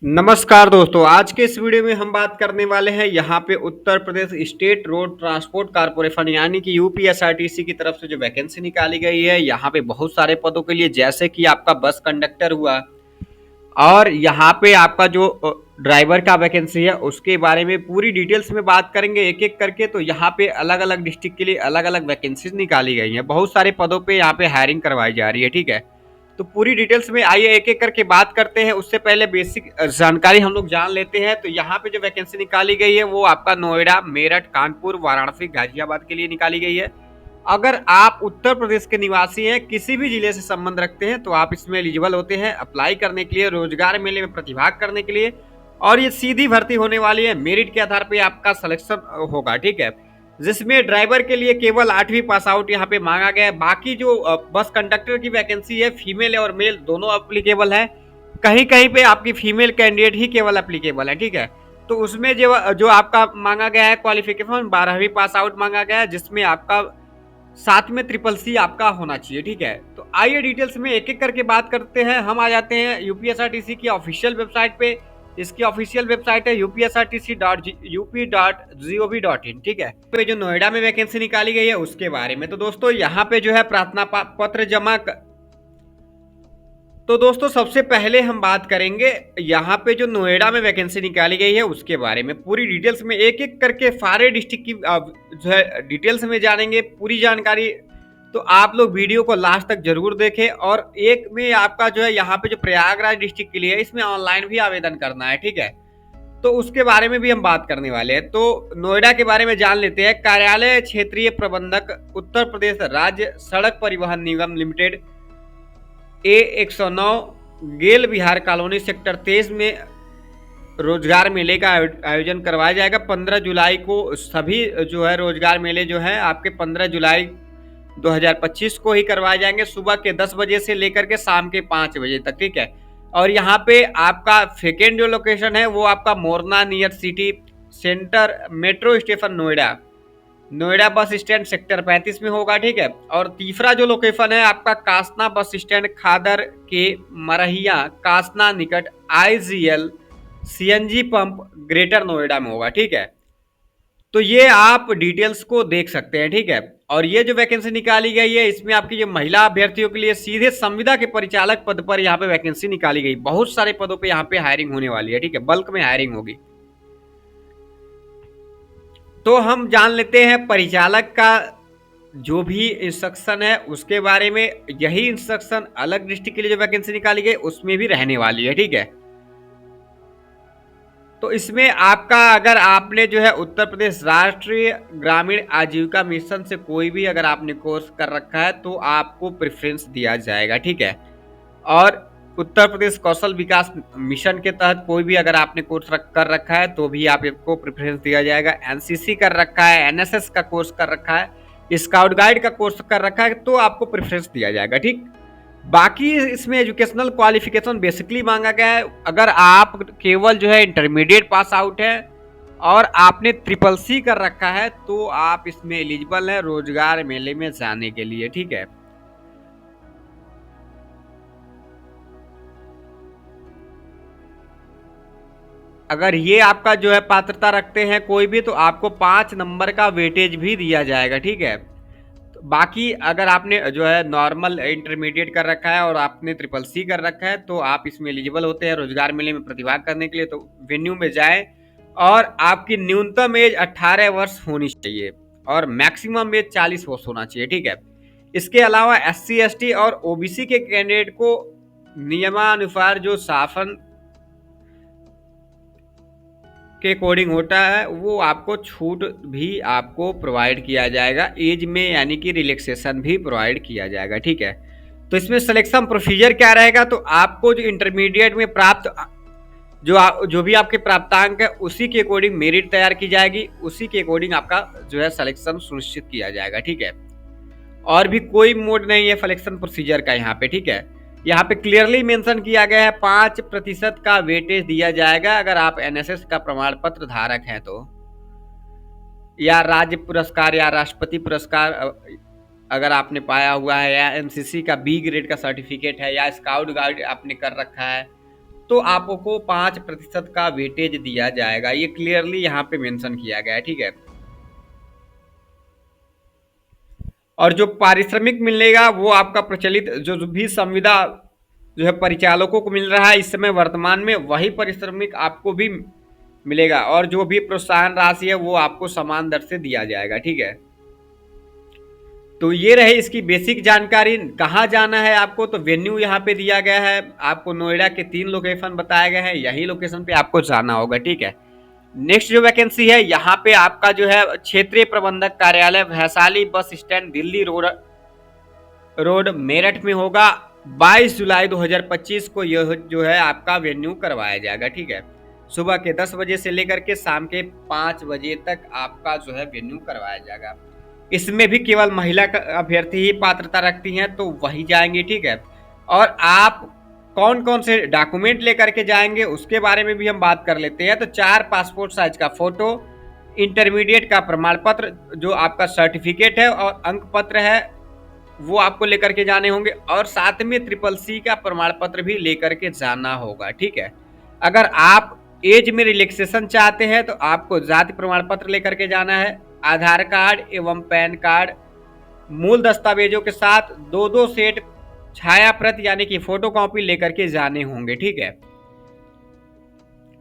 नमस्कार दोस्तों, आज के इस वीडियो में हम बात करने वाले हैं यहाँ पे Uttar Pradesh state road transport corporation यानी कि यूपीएसआरटीसी की तरफ से जो वैकेंसी निकाली गई है। यहाँ पे बहुत सारे पदों के लिए, जैसे कि आपका बस कंडक्टर हुआ और यहाँ पे आपका जो ड्राइवर का वैकेंसी है उसके बारे में पूरी डिटेल्स में बात करेंगे एक एक करके। तो यहाँ पे अलग अलग डिस्ट्रिक्ट के लिए अलग अलग वैकेंसीज निकाली गई हैं, बहुत सारे पदों पे यहाँ पे हायरिंग करवाई जा रही है। ठीक है, तो पूरी डिटेल्स में आइए एक एक करके बात करते हैं। उससे पहले बेसिक जानकारी हम लोग जान लेते हैं। तो यहाँ पे जो वैकेंसी निकाली गई है वो आपका नोएडा, मेरठ, कानपुर, वाराणसी, गाजियाबाद के लिए निकाली गई है। अगर आप उत्तर प्रदेश के निवासी हैं, किसी भी जिले से संबंध रखते हैं, तो आप इसमें एलिजिबल होते हैं अप्लाई करने के लिए, रोजगार मेले में प्रतिभाग करने के लिए। और ये सीधी भर्ती होने वाली है, मेरिट के आधार पे आपका सिलेक्शन होगा। ठीक है, जिसमें ड्राइवर के लिए केवल 8वीं पास आउट यहाँ पे मांगा गया है। बाकी जो बस कंडक्टर की वैकेंसी है, फीमेल और मेल दोनों अप्लीकेबल है। कहीं कहीं पे आपकी फीमेल कैंडिडेट ही केवल अप्लीकेबल है। ठीक है, तो उसमें जो जो आपका मांगा गया है क्वालिफिकेशन 12वीं पास आउट मांगा गया है, जिसमें आपका साथ में ट्रिपल सी आपका होना चाहिए। ठीक है, तो आइए डिटेल्स में एक एक करके बात करते हैं। हम आ जाते हैं यूपीएसआरटीसी की ऑफिशियल वेबसाइट पे। इसकी ऑफिशियल वेबसाइट है upsrtc.up.gov.in। ठीक है, तो जो नोएडा में वैकेंसी निकाली गई है उसके बारे में, तो दोस्तों यहाँ पे जो है प्रार्थना पत्र तो दोस्तों सबसे पहले हम बात करेंगे यहाँ पे जो नोएडा में वैकेंसी निकाली गई है उसके बारे में। पूरी डिटेल्स में एक एक करके सारे डिस्ट्रिक्ट की जो है डिटेल्स में जानेंगे पूरी जानकारी। तो आप लोग वीडियो को लास्ट तक जरूर देखें। और एक में आपका जो है यहाँ पे जो प्रयागराज डिस्ट्रिक्ट के लिए है, इसमें ऑनलाइन भी आवेदन करना है। ठीक है, तो उसके बारे में भी हम बात करने वाले हैं। तो नोएडा के बारे में जान लेते हैं। कार्यालय क्षेत्रीय प्रबंधक, उत्तर प्रदेश राज्य सड़क परिवहन निगम लिमिटेड, A109, गेल विहार कॉलोनी, सेक्टर 23 में रोजगार मेले का आयोजन करवाया जाएगा 15 जुलाई को। सभी जो है रोजगार मेले जो है आपके 15 जुलाई 2025 को ही करवाए जाएंगे, सुबह के 10 बजे से लेकर के शाम के 5 बजे तक। ठीक है, और यहाँ पे आपका सेकेंड जो लोकेशन है वो आपका Morna near city centre metro station Noida, Noida bus stand sector 35 में होगा। ठीक है, और तीसरा जो लोकेशन है आपका कासना बस स्टैंड खादर के मरहिया कासना निकट IGL CNG pump greater Noida में होगा। ठीक है, तो ये आप डिटेल्स को देख सकते हैं। ठीक है, और ये जो वैकेंसी निकाली गई है इसमें आपकी जो महिला अभ्यर्थियों के लिए सीधे संविदा के परिचालक पद पर यहाँ पे वैकेंसी निकाली गई। बहुत सारे पदों पे यहाँ पे हायरिंग होने वाली है। ठीक है, बल्क में हायरिंग होगी। तो हम जान लेते हैं परिचालक का जो भी इंस्ट्रक्शन है उसके बारे में। यही इंस्ट्रक्शन अलग डिस्ट्रिक्ट के लिए जो वैकेंसी निकाली गई उसमें भी रहने वाली है। ठीक है, तो इसमें आपका अगर आपने जो है उत्तर प्रदेश राष्ट्रीय ग्रामीण आजीविका मिशन से कोई भी अगर आपने कोर्स कर रखा है तो आपको प्रेफरेंस दिया जाएगा। ठीक है, और उत्तर प्रदेश कौशल विकास मिशन के तहत कोई भी अगर आपने कोर्स कर रखा है तो भी आपको प्रेफरेंस दिया जाएगा। एनसीसी कर रखा है, एनएसएस का कोर्स कर रखा है, स्काउट गाइड का कोर्स कर रखा है तो आपको प्रेफरेंस दिया जाएगा। ठीक, बाकी इसमें एजुकेशनल क्वालिफिकेशन बेसिकली मांगा गया है। अगर आप केवल जो है इंटरमीडिएट पास आउट है और आपने ट्रिपल सी कर रखा है तो आप इसमें एलिजिबल है रोजगार मेले में जाने के लिए। ठीक है, अगर ये आपका जो है पात्रता रखते हैं कोई भी तो आपको 5 नंबर का वेटेज भी दिया जाएगा। ठीक है, तो बाकी अगर आपने जो है नॉर्मल इंटरमीडिएट कर रखा है और आपने ट्रिपल सी कर रखा है तो आप इसमें एलिजिबल होते हैं रोजगार मेले में प्रतिभाग करने के लिए। तो वेन्यू में जाएं और आपकी न्यूनतम एज 18 वर्ष होनी चाहिए और मैक्सिमम एज 40 वर्ष होना चाहिए। ठीक है, इसके अलावा SC ST और OBC के कैंडिडेट को नियमानुसार जो शासन के अकॉर्डिंग होता है वो आपको छूट भी आपको प्रोवाइड किया जाएगा एज में, यानी कि रिलैक्सेशन भी प्रोवाइड किया जाएगा। ठीक है, तो इसमें सिलेक्शन प्रोसीजर क्या रहेगा, तो आपको जो इंटरमीडिएट में प्राप्त जो भी आपके प्राप्तांक है उसी के अकॉर्डिंग मेरिट तैयार की जाएगी, उसी के अकॉर्डिंग आपका जो है सिलेक्शन सुनिश्चित किया जाएगा। ठीक है, और भी कोई मोड नहीं है सिलेक्शन प्रोसीजर का यहाँ पे। ठीक है, यहाँ पे क्लियरली मेंशन किया गया है 5% का वेटेज दिया जाएगा अगर आप एनएसएस का प्रमाण पत्र धारक हैं तो, या राज्य पुरस्कार या राष्ट्रपति पुरस्कार अगर आपने पाया हुआ है, या एनसीसी का बी ग्रेड का सर्टिफिकेट है, या स्काउट गाइड आपने कर रखा है तो आपको 5% का वेटेज दिया जाएगा। ये क्लियरली यहाँ पे मेंशन किया गया है, ठीक है। और जो पारिश्रमिक मिलेगा वो आपका प्रचलित जो भी संविदा जो है परिचालकों को मिल रहा है इस समय वर्तमान में, वही पारिश्रमिक आपको भी मिलेगा। और जो भी प्रोत्साहन राशि है वो आपको समान दर से दिया जाएगा, ठीक है। तो ये रहे इसकी बेसिक जानकारी। कहाँ जाना है आपको, तो वेन्यू यहाँ पे दिया गया है आपको। नोएडा के 3 लोकेशन बताए गए हैं, यही लोकेशन पे आपको जाना होगा, ठीक है। नेक्स्ट जो वैकेंसी है यहाँ पे आपका जो है क्षेत्रीय प्रबंधक कार्यालय Vaishali bus stand Delhi road Meerut में होगा। 22 जुलाई 2025 को यह जो है आपका वेन्यू करवाया जाएगा, ठीक है। सुबह के 10 बजे से लेकर के शाम के 5 बजे तक आपका जो है वेन्यू करवाया जाएगा। इसमें भी केवल महिला अभ्यर्थी ही पात्रता रखती हैं, तो वही जाएंगे, ठीक है। और आप कौन कौन से डॉक्यूमेंट लेकर के जाएंगे उसके बारे में भी हम बात कर लेते हैं। तो 4 पासपोर्ट साइज का फोटो, इंटरमीडिएट का प्रमाण पत्र जो आपका सर्टिफिकेट है और अंक पत्र है वो आपको लेकर के जाने होंगे, और साथ में CCC का प्रमाण पत्र भी लेकर के जाना होगा, ठीक है। अगर आप एज में रिलैक्सेशन चाहते हैं तो आपको जाति प्रमाण पत्र लेकर के जाना है। आधार कार्ड एवं पैन कार्ड मूल दस्तावेजों के साथ 2-2 सेट छाया प्रति यानी कि फोटो कॉपी लेकर के जाने होंगे, ठीक है।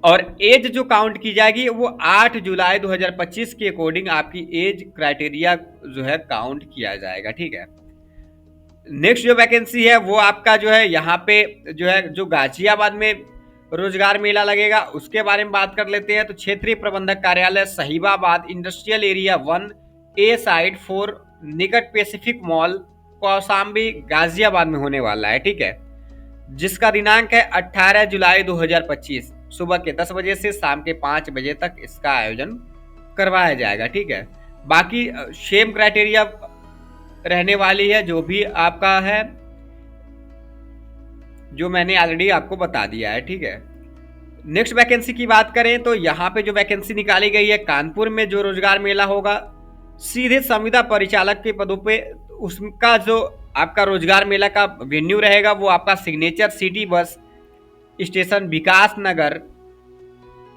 और एज जो काउंट की जाएगी वो 8 जुलाई 2025 के अकॉर्डिंग आपकी एज क्राइटेरिया जो है काउंट किया जाएगा, ठीक है। नेक्स्ट जो वैकेंसी है वो आपका जो है यहाँ पे जो है जो गाजियाबाद में रोजगार मेला लगेगा उसके बारे में बात कर लेते हैं। तो क्षेत्रीय प्रबंधक कार्यालय Sahibabad industrial area 1A side 4 निकट पैसिफिक मॉल कौशाम्बी गाजियाबाद में होने वाला है, ठीक है। जिसका दिनांक है 18 जुलाई 2025 सुबह के 10 बजे से शाम के 5 बजे तक इसका आयोजन करवाया जाएगा, ठीक है। बाकी सेम क्राइटेरिया रहने वाली है जो भी आपका है, जो मैंने ऑलरेडी आपको बता दिया है, ठीक है। नेक्स्ट वैकेंसी की बात करें तो यहाँ पे जो वैकेंसी निकाली गई है कानपुर में जो रोजगार मेला होगा सीधे संविदा परिचालक के पदों पे, उसका जो आपका रोजगार मेला का वेन्यू रहेगा वो आपका सिग्नेचर सिटी बस स्टेशन विकास नगर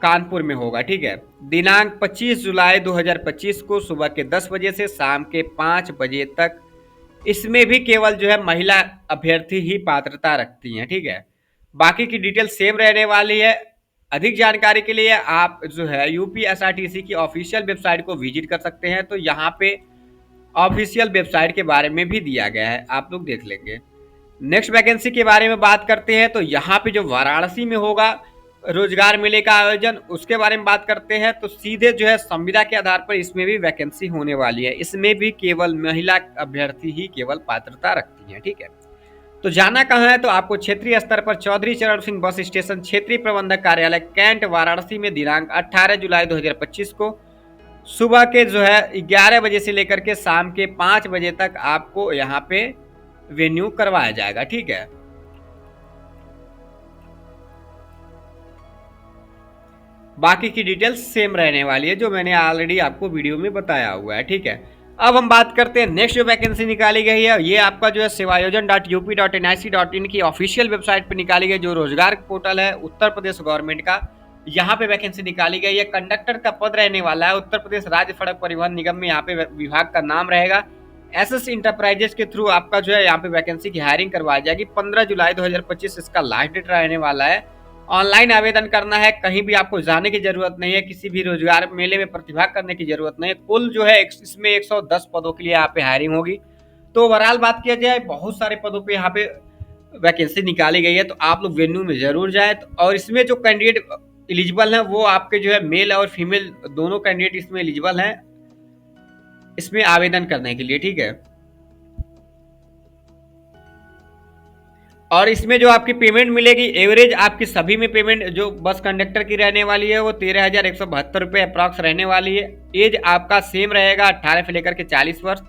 कानपुर में होगा, ठीक है। दिनांक 25 जुलाई 2025 को सुबह के 10 बजे से शाम के 5 बजे तक। इसमें भी केवल जो है महिला अभ्यर्थी ही पात्रता रखती हैं, ठीक है। बाकी की डिटेल सेम रहने वाली है। अधिक जानकारी के लिए आप जो है यूपीएसआरटीसी की ऑफिशियल वेबसाइट को विजिट कर सकते हैं। तो यहाँ पे ऑफिशियल वेबसाइट के बारे में भी दिया गया है, आप लोग देख लेंगे। नेक्स्ट वैकेंसी के बारे में बात करते हैं तो यहाँ पे जो वाराणसी में होगा रोजगार मेले का आयोजन उसके बारे में बात करते हैं। तो सीधे जो है संविदा के आधार पर इसमें भी वैकेंसी होने वाली है। इसमें भी केवल महिला अभ्यर्थी ही केवल पात्रता रखती हैं, ठीक है। तो जाना कहाँ है, तो आपको क्षेत्रीय स्तर पर चौधरी चरण सिंह बस स्टेशन क्षेत्रीय प्रबंधक कार्यालय कैंट वाराणसी में दिनांक 18 जुलाई 2025 को सुबह के जो है 11 बजे से लेकर के शाम के 5 बजे तक आपको यहाँ पे वेन्यू करवाया जाएगा, ठीक है। बाकी की डिटेल्स सेम रहने वाली है जो मैंने ऑलरेडी आपको वीडियो में बताया हुआ है, ठीक है। अब हम बात करते हैं नेक्स्ट जो वैकेंसी निकाली गई है, ये आपका जो है sevayojan.up.nic.in की ऑफिशियल वेबसाइट पर निकाली गई जो रोजगार पोर्टल है उत्तर प्रदेश गवर्नमेंट का। यहाँ पे वैकेंसी निकाली गई है, कंडक्टर का पद रहने वाला है। उत्तर प्रदेश राज्य सड़क परिवहन निगम में यहाँ पे विभाग का नाम रहेगा। एसएस इंटरप्राइजेस के थ्रू आपका जो है यहाँ पे वैकेंसी की हायरिंग करवाई जाएगी। 15 जुलाई 2025 इसका लास्ट डेट रहने वाला है। ऑनलाइन आवेदन करना है, कहीं भी आपको जाने की जरूरत नहीं है, किसी भी रोजगार मेले में प्रतिभाग करने की जरूरत नहीं है। कुल जो है इसमें 110 पदों के लिए यहाँ पे हायरिंग होगी। तो ओवरऑल बात किया जाए बहुत सारे पदों पे यहाँ पे वैकेंसी निकाली गई है, तो आप लोग वेन्यू में जरूर जाए। और इसमें जो कैंडिडेट एलिजिबल हैं वो आपके जो है मेल और फीमेल दोनों कैंडिडेट इसमें एलिजिबल हैं इसमें आवेदन करने के लिए, ठीक है। और इसमें जो आपकी पेमेंट मिलेगी एवरेज आपकी सभी में पेमेंट जो बस कंडक्टर की रहने वाली है वो 13,172 रुपये अप्रॉक्स रहने वाली है। एज आपका सेम रहेगा 18 से लेकर के 40 वर्ष।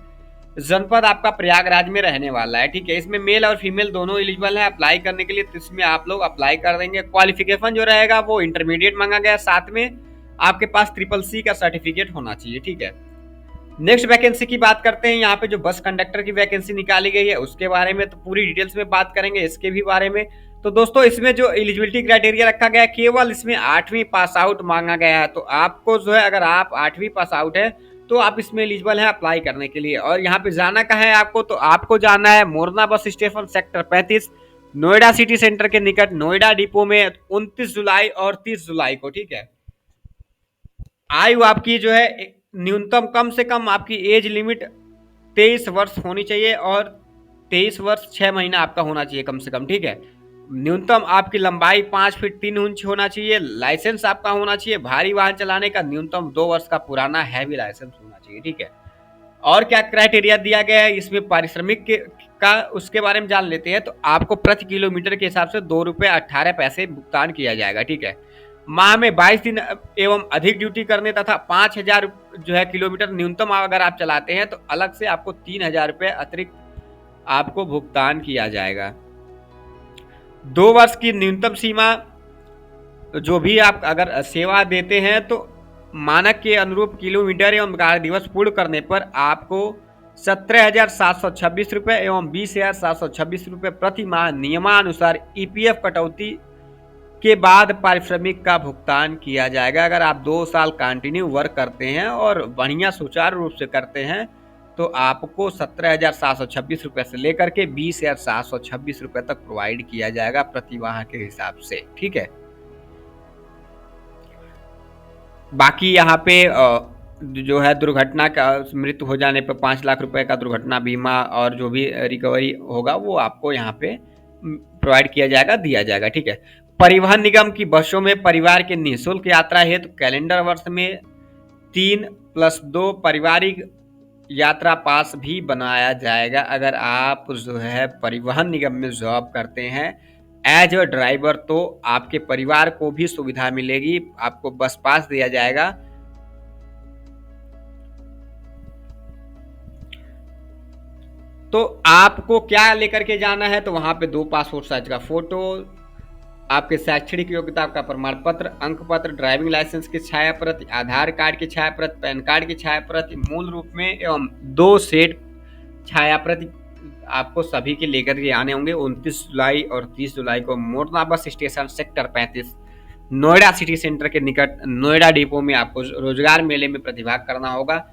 जनपद आपका प्रयागराज में रहने वाला है, ठीक है। इसमें मेल और फीमेल दोनों एलिजिबल है अप्लाई करने के लिए, तो इसमें आप लोग अप्लाई कर देंगे। क्वालिफिकेशन जो रहेगा वो इंटरमीडिएट मांगा गया, साथ में आपके पास CCC का सर्टिफिकेट होना चाहिए, ठीक है। नेक्स्ट वैकेंसी की बात करते हैं। यहाँ पे जो बस कंडक्टर की वैकेंसी निकाली गई है उसके बारे में तो पूरी डिटेल्स में बात करेंगे इसके भी बारे में। तो दोस्तों इसमें जो एलिजिबिलिटी क्राइटेरिया रखा गया है, केवल इसमें 8वीं पास आउट मांगा गया है। तो आपको जो है, अगर आप 8वीं पास आउट है तो आप इसमें एलिजिबल है अप्लाई करने के लिए। और यहाँ पे जाना कहाँ है आपको, तो आपको जाना है Morna bus station sector 35 Noida city centre के निकट नोएडा डिपो में 29 जुलाई और 30 जुलाई को। ठीक है, आयु आपकी जो है न्यूनतम कम से कम आपकी एज लिमिट 23 वर्ष होनी चाहिए और 23 वर्ष 6 महीना आपका होना चाहिए कम से कम। ठीक है, न्यूनतम आपकी लंबाई 5 फीट 3 इंच होना चाहिए। लाइसेंस आपका होना चाहिए भारी वाहन चलाने का, न्यूनतम 2 वर्ष का पुराना हैवी लाइसेंस होना चाहिए। ठीक है, और क्या क्राइटेरिया दिया गया है इसमें पारिश्रमिक का, उसके बारे में जान लेते हैं। तो आपको प्रति किलोमीटर के हिसाब से 2 रुपये 18 पैसे भुगतान किया जाएगा। ठीक है, माह में 22 दिन एवं अधिक ड्यूटी करने तथा 5,000 जो है किलोमीटर न्यूनतम अगर आप चलाते हैं तो अलग से आपको 3,000 रुपये अतिरिक्त आपको भुगतान किया जाएगा। 2 वर्ष की न्यूनतम सीमा जो भी आप अगर सेवा देते हैं तो मानक के अनुरूप किलोमीटर एवं कार्य दिवस पूर्ण करने पर आपको 17,726 रुपये एवं 20,726 रुपये प्रति माह नियमानुसार ईपीएफ कटौती के बाद पारिश्रमिक का भुगतान किया जाएगा। अगर आप 2 साल कंटिन्यू वर्क करते हैं और बढ़िया सुचारू रूप से करते हैं तो आपको 17,726 रुपये से लेकर के 20,726 रुपये तक प्रोवाइड किया जाएगा प्रति माह के हिसाब से। ठीक है, बाकी यहाँ पे जो है दुर्घटना का मृत्यु हो जाने पर 5 लाख रुपए का दुर्घटना बीमा और जो भी रिकवरी होगा वो आपको यहाँ पे प्रोवाइड किया जाएगा, दिया जाएगा। ठीक है, परिवहन निगम की बसों में परिवार के निःशुल्क यात्रा हेतु कैलेंडर वर्ष में 3+2 पारिवारिक यात्रा पास भी बनाया जाएगा। अगर आप जो है परिवहन निगम में जॉब करते हैं एज अ ड्राइवर तो आपके परिवार को भी सुविधा मिलेगी, आपको बस पास दिया जाएगा। तो आपको क्या लेकर के जाना है, तो वहां पे 2 पासपोर्ट साइज का फोटो, आपके शैक्षणिक योग्यता का प्रमाण पत्र, अंक पत्र, ड्राइविंग लाइसेंस की छाया प्रति, आधार कार्ड की छाया प्रति, पैन कार्ड की छाया प्रति मूल रूप में एवं 2 सेट छाया प्रति आपको सभी के लेकर के आने होंगे। 29 जुलाई और 30 जुलाई को Morna bus station sector 35 Noida city centre के निकट नोएडा डिपो में आपको रोजगार मेले में प्रतिभाग करना होगा।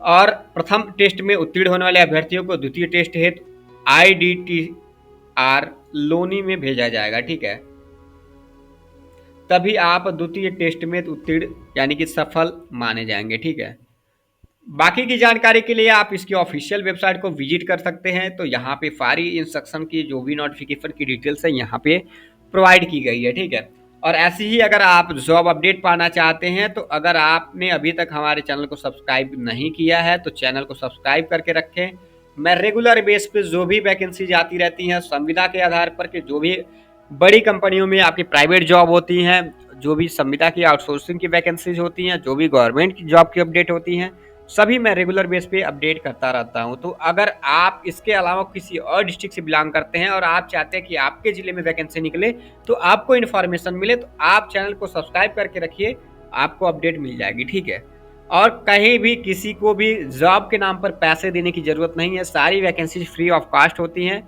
और प्रथम टेस्ट में उत्तीर्ण होने वाले अभ्यर्थियों को द्वितीय टेस्ट हेतु IDTR लोनी में भेजा जाएगा। ठीक है, तभी आप द्वितीय टेस्ट में उत्तीर्ण यानी कि सफल माने जाएंगे। ठीक है, बाकी की जानकारी के लिए आप इसकी ऑफिशियल वेबसाइट को विजिट कर सकते हैं। तो यहाँ पे सारी इंस्ट्रक्शन की जो भी नोटिफिकेशन की डिटेल्स है यहाँ पे प्रोवाइड की गई है। ठीक है, और ऐसी ही अगर आप जॉब अपडेट पाना चाहते हैं तो अगर आपने अभी तक हमारे चैनल को सब्सक्राइब नहीं किया है तो चैनल को सब्सक्राइब करके रखें। मैं रेगुलर बेस पे जो भी वैकेंसी आती रहती हैं संविदा के आधार पर के, जो भी बड़ी कंपनियों में आपकी प्राइवेट जॉब होती हैं, जो भी संविदा की आउटसोर्सिंग की वैकेंसीज होती हैं, जो भी गवर्नमेंट की जॉब की अपडेट होती हैं, सभी मैं रेगुलर बेस पे अपडेट करता रहता हूं। तो अगर आप इसके अलावा किसी और डिस्ट्रिक्ट से बिलोंग करते हैं और आप चाहते हैं कि आपके जिले में वैकेंसी निकले तो आपको इन्फॉर्मेशन मिले, तो आप चैनल को सब्सक्राइब करके रखिए, आपको अपडेट मिल जाएगी। ठीक है, और कहीं भी किसी को भी जॉब के नाम पर पैसे देने की जरूरत नहीं है, सारी वैकेंसी फ्री ऑफ कॉस्ट होती हैं।